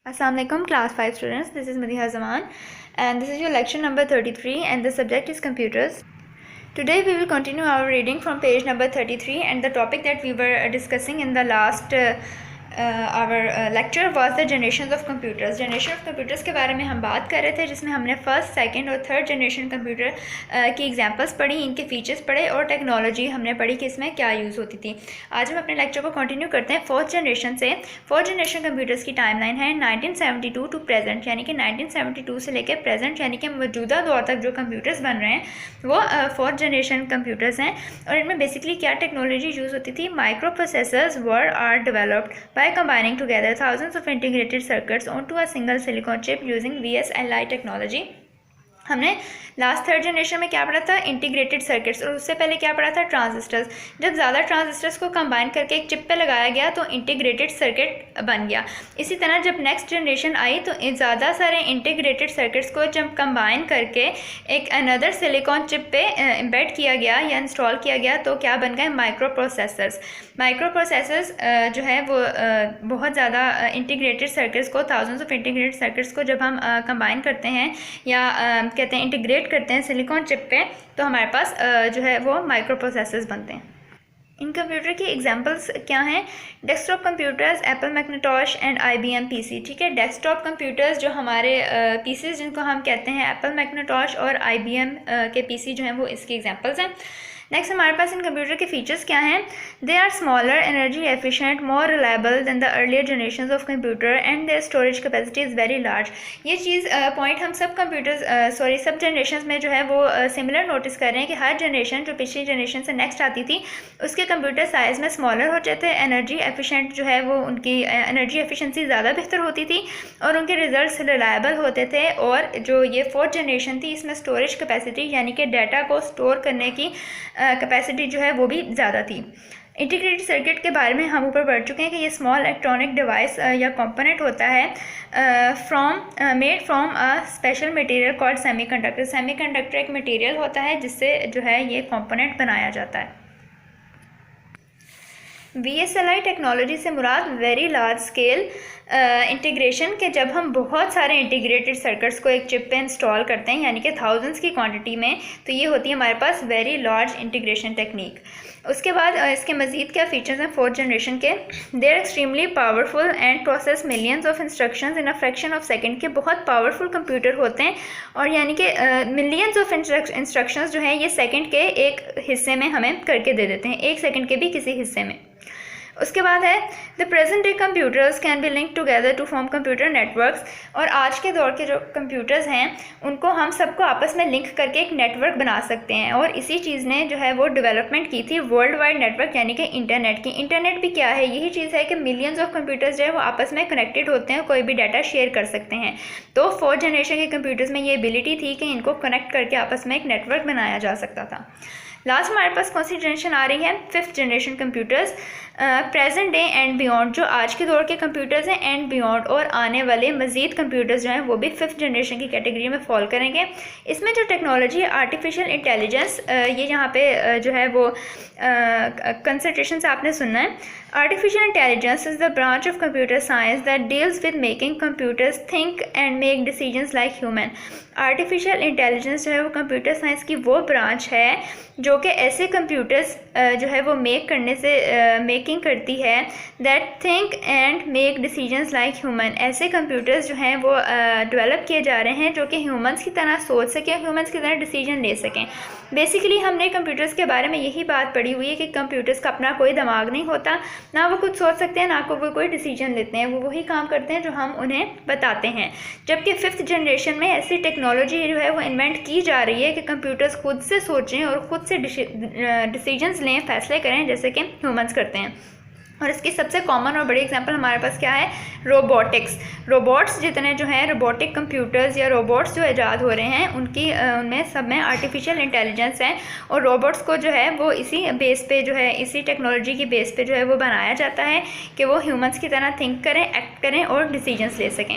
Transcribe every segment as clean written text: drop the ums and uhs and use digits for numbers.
Assalamualaikum class 5 students, this is Madiha Zaman and this is your lecture number 33 and the subject is computers. Today we will continue our reading from page number 33 and the topic that we were discussing in the last our lecture was the generations of computers. Generation of computers के बारे में हम बात कर रहे थे जिसमें हमने फर्स्ट, सेकंड और थर्ड जनरेशन कंप्यूटर की एग्जांपल्स पढ़ी, इनके फीचर्स पढ़े और टेक्नोलॉजी हमने पढ़ी कि इसमें क्या यूज़ होती थी। आज हम अपने लेक्चर को कंटिन्यू करते हैं फोर्थ जनरेशन से। फोर्थ जनरेशन कंप्यूटर्स की टाइमलाइन है 1972 टू प्रेजेंट, यानी कि 1972 से लेकर प्रेजेंट यानी कि मौजूदा दौर तक जो कंप्यूटर्स बन रहे हैं वो फोर्थ जनरेशन कंप्यूटर्स हैं। और इनमें बेसिकली क्या टेक्नोलॉजी यूज़ होती थी? Micro processors are developed by combining together thousands of integrated circuits onto a single silicon chip using VSLI technology। हमने लास्ट थर्ड जनरेशन में क्या पढ़ा था? इंटीग्रेटेड सर्किट्स, और उससे पहले क्या पढ़ा था? ट्रांजिस्टर्स। जब ज़्यादा ट्रांजिस्टर्स को कंबाइन करके एक चिप पे लगाया गया तो इंटीग्रेटेड सर्किट बन गया। इसी तरह जब नेक्स्ट जनरेशन आई तो ज़्यादा सारे इंटीग्रेटेड सर्किट्स को जब कंबाइन करके एक अनदर सिलिकॉन चिप पे एम्बेड किया गया या इंस्टॉल किया गया तो क्या बन गए? Micro processors. माइक्रो प्रोसेसर्स जो है वो बहुत ज़्यादा इंटीग्रेटेड सर्किट्स को, थाउजेंड्स ऑफ इंटीग्रेटेड सर्किट्स को जब हम कंबाइन करते हैं या कहते हैं इंटीग्रेट करते हैं सिलिकॉन चिप पे तो हमारे पास जो है वो माइक्रो प्रोसेसर्स बनते हैं। इन कंप्यूटर की एग्जांपल्स क्या हैं? Desktop computers, Apple Macintosh and IBM PC। ठीक है, डेस्कटॉप कंप्यूटर्स जो हमारे पीसीज जिनको हम कहते हैं एप्पल मैकिन्टॉश और IBM के PC जो हैं वो इसकी एग्जांपल्स हैं। नेक्स्ट हमारे पास इन कंप्यूटर के फीचर्स क्या हैं? They are smaller, energy efficient, more reliable than the earlier generation of computer and their storage capacity is very large. ये चीज़ पॉइंट हम सब कंप्यूटर्स सब जनरेशन में जो है वो सिमिलर नोटिस कर रहे हैं कि हर जनरेशन जो पिछली जनरेशन से नेक्स्ट आती थी उसके कंप्यूटर साइज़ में स्मॉलर हो जाते, एनर्जी एफिशिएंट जो है वो उनकी एनर्जी एफिशिएंसी ज़्यादा बेहतर होती थी और उनके रिजल्ट्स रिलायबल होते थे। और जो ये फोर्थ जनरेशन थी इसमें स्टोरेज कैपेसिटी यानी कि डाटा को स्टोर करने की कैपेसिटी जो है वो भी ज़्यादा थी। इंटीग्रेटेड सर्किट के बारे में हम ऊपर पढ़ चुके हैं कि ये स्मॉल इलेक्ट्रॉनिक डिवाइस या कंपोनेंट होता है made from a special material called semiconductor. Semiconductor एक मटेरियल होता है जिससे जो है ये कंपोनेंट बनाया जाता है। VSLI टेक्नोलॉजी से मुराद वेरी लार्ज स्केल इंटीग्रेशन के जब हम बहुत सारे इंटीग्रेटेड सर्किट्स को एक चिप पे इंस्टॉल करते हैं यानी कि थाउजेंड्स की क्वांटिटी में, तो ये होती है हमारे पास वेरी लार्ज इंटीग्रेशन टेक्निक। उसके बाद इसके मज़ीद क्या फ़ीचर्स हैं फोर्थ जनरेशन के? They are extremely powerful and process millions of instructions in a fraction of second के बहुत पावरफुल कंप्यूटर होते हैं और यानी कि मिलियंस ऑफ इंस्ट्रक्शंस जो हैं ये सेकंड के एक हिस्से में हमें करके दे देते हैं, एक सेकंड के भी किसी हिस्से में। उसके बाद है the present day computers can be link together to form computer networks. और आज के दौर के जो कंप्यूटर्स हैं उनको हम सबको आपस में लिंक करके एक नेटवर्क बना सकते हैं और इसी चीज़ ने जो है वो डेवलपमेंट की थी वर्ल्ड वाइड नेटवर्क यानी कि इंटरनेट की। इंटरनेट भी क्या है? यही चीज़ है कि मिलियंस ऑफ कंप्यूटर्स जो है वो आपस में कनेक्टेड होते हैं, कोई भी डाटा शेयर कर सकते हैं। तो फोर्थ जनरेशन के कंप्यूटर्स में ये एबिलिटी थी कि इनको कनेक्ट करके आपस में एक नेटवर्क बनाया जा सकता था। लास्ट हमारे पास कौन सी जनरेशन आ रही है? Fifth generation computers. Present day and beyond जो आज के दौर के कंप्यूटर्स हैं एंड बियॉन्ड और आने वाले मज़ीद कंप्यूटर्स जो हैं वो भी फिफ्थ जनरेशन की कैटेगरी में फॉल करेंगे। इसमें जो टेक्नोलॉजी आर्टिफिशियल इंटेलिजेंस ये यहाँ पे जो है वो कंसंट्रेशन से आपने सुनना है। Artificial intelligence is the branch of computer science that deals with making computers think and make decisions like human. Artificial intelligence जो है वो कंप्यूटर साइंस की वो ब्रांच है जो कि ऐसे कंप्यूटर्स जो है वो मेकिंग करती है that think and make decisions like human. ऐसे कंप्यूटर्स जो हैं वो डेवलप किए जा रहे हैं जो कि ह्यूमंस की तरह सोच सकें, ह्यूमंस की तरह डिसीजन ले सकें। बेसिकली हमने कंप्यूटर्स के बारे में यही बात पढ़ी हुई है कि कंप्यूटर्स का अपना कोई दिमाग नहीं होता, ना वो कुछ सोच सकते हैं ना वो कोई डिसीजन लेते हैं, वो वही काम करते हैं जो हम उन्हें बताते हैं। जबकि फिफ्थ जनरेशन में ऐसी टेक्नोलॉजी जो है वो इन्वेंट की जा रही है कि कंप्यूटर्स खुद से सोचें और ख़ुद से डिसीजंस लें, फैसले करें जैसे कि ह्यूमंस करते हैं। और इसकी सबसे कॉमन और बड़ी एग्जांपल हमारे पास क्या है? रोबोटिक्स। रोबोट्स जितने जो हैं रोबोटिक कंप्यूटर्स या रोबोट्स जो ईजाद हो रहे हैं उनमें सब में आर्टिफिशियल इंटेलिजेंस है और रोबोट्स को जो है वो इसी बेस पे जो है इसी टेक्नोलॉजी की बेस पे जो है वो बनाया जाता है कि वो ह्यूमंस की तरह थिंक करें, एक्ट करें और डिसीजंस ले सकें।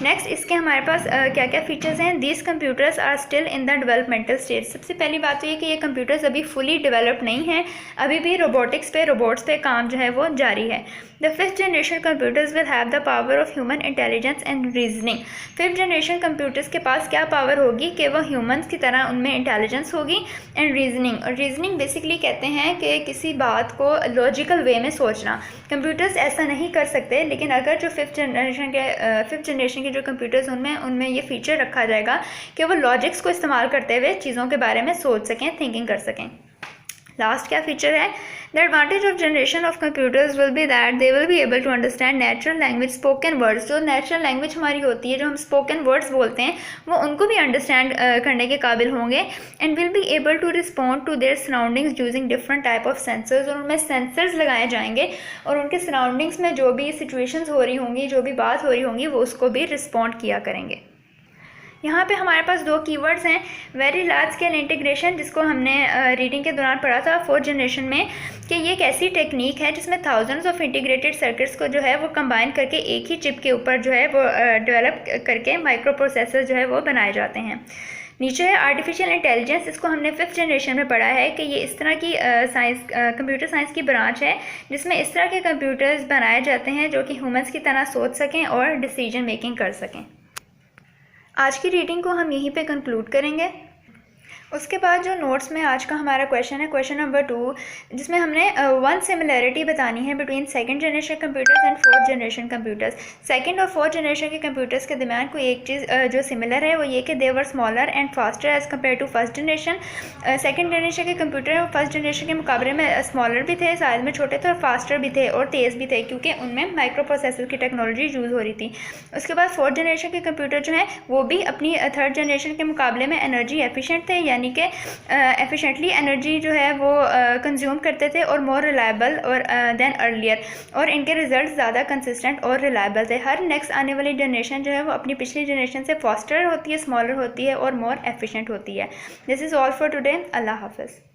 नेक्स्ट इसके हमारे पास क्या क्या फीचर्स हैं? These computers are still in the developmental stage. सबसे पहली बात तो ये कि ये कंप्यूटर्स अभी फुली डेवलप नहीं हैं, अभी भी रोबोट्स पे काम जो है वो जारी है। The fifth generation computers will have the power of human intelligence and reasoning. Fifth generation computers के पास क्या पावर होगी कि वह ह्यूमंस की तरह उनमें इंटेलिजेंस होगी एंड रीजनिंग। और रीजनिंग बेसिकली कहते हैं कि किसी बात को लॉजिकल वे में सोचना। कंप्यूटर्स ऐसा नहीं कर सकते, लेकिन अगर जो फिफ्थ जनरेशन के जो कंप्यूटर्स उनमें ये फीचर रखा जाएगा कि वो लॉजिक्स को इस्तेमाल करते हुए चीज़ों के बारे में सोच सकें, थिंकिंग कर सकें। लास्ट क्या फीचर है? The advantage of generation of computers will be that they will be able to understand natural language spoken words. जो नेचुरल लैंग्वेज हमारी होती है, जो हम स्पोकन वर्ड्स बोलते हैं, वो उनको भी अंडरस्टैंड करने के काबिल होंगे and will be able to respond to their surroundings using different type of sensors. और उनमें सेंसर्स लगाए जाएंगे और उनके सराउंडिंग्स में जो भी सिचुएशंस हो रही होंगी, जो भी बात हो रही होंगी, वो उसको भी रिस्पॉन्ड किया करेंगे। यहाँ पे हमारे पास दो कीवर्ड्स हैं, वेरी लार्ज स्केल इंटीग्रेशन, जिसको हमने रीडिंग के दौरान पढ़ा था फोर्थ जनरेशन में, कि ये एक ऐसी टेक्निक है जिसमें थाउजेंड्स ऑफ इंटीग्रेटेड सर्किट्स को जो है वो कंबाइन करके एक ही चिप के ऊपर जो है वो डेवलप करके माइक्रो प्रोसेसर जो है वो बनाए जाते हैं। नीचे है आर्टिफिशियल इंटेलिजेंस। इसको हमने फिफ्थ जनरेशन में पढ़ा है कि ये इस तरह की कंप्यूटर साइंस की ब्रांच है जिसमें इस तरह के कंप्यूटर्स बनाए जाते हैं जो कि ह्यूमंस की तरह सोच सकें और डिसीजन मेकिंग कर सकें। आज की रीडिंग को हम यहीं पे कंक्लूड करेंगे। उसके बाद जो नोट्स में आज का हमारा क्वेश्चन है, क्वेश्चन नंबर 2, जिसमें हमने वन सिमिलैरिटी बतानी है between second generation computers and fourth generation computers. Second और फोर्थ जनरेशन के कंप्यूटर्स के दरमियान कोई एक चीज़ जो सिमिलर है वो ये कि they were smaller and faster as compared to first generation. Second generation के कंप्यूटर हैं वो फर्स्ट जनरेशन के मुकाबले में स्मॉलर भी थे, साइज में छोटे थे, और फास्टर भी थे और तेज़ भी थे, क्योंकि उनमें माइक्रो प्रोसेसर की टेक्नोलॉजी यूज़ हो रही थी। उसके बाद फोर्थ जनरेशन के कंप्यूटर जो हैं वो भी अपनी थर्ड जनरेशन के मुकाबले में एनर्जी एफिशिएंट थे, यानी कि एफिशिएंटली एनर्जी जो है वो कंज्यूम करते थे, और मोर रिलायबल और देन अर्लियर, और इनके रिजल्ट ज़्यादा कंसिस्टेंट और रिलायबल थे। हर नेक्स्ट आने वाली जनरेशन जो है वो अपनी पिछली जनरेशन से फास्टर होती है, स्मॉलर होती है और मोर एफिशिएंट होती है। This is all for today. अल्लाह हाफ़िज़।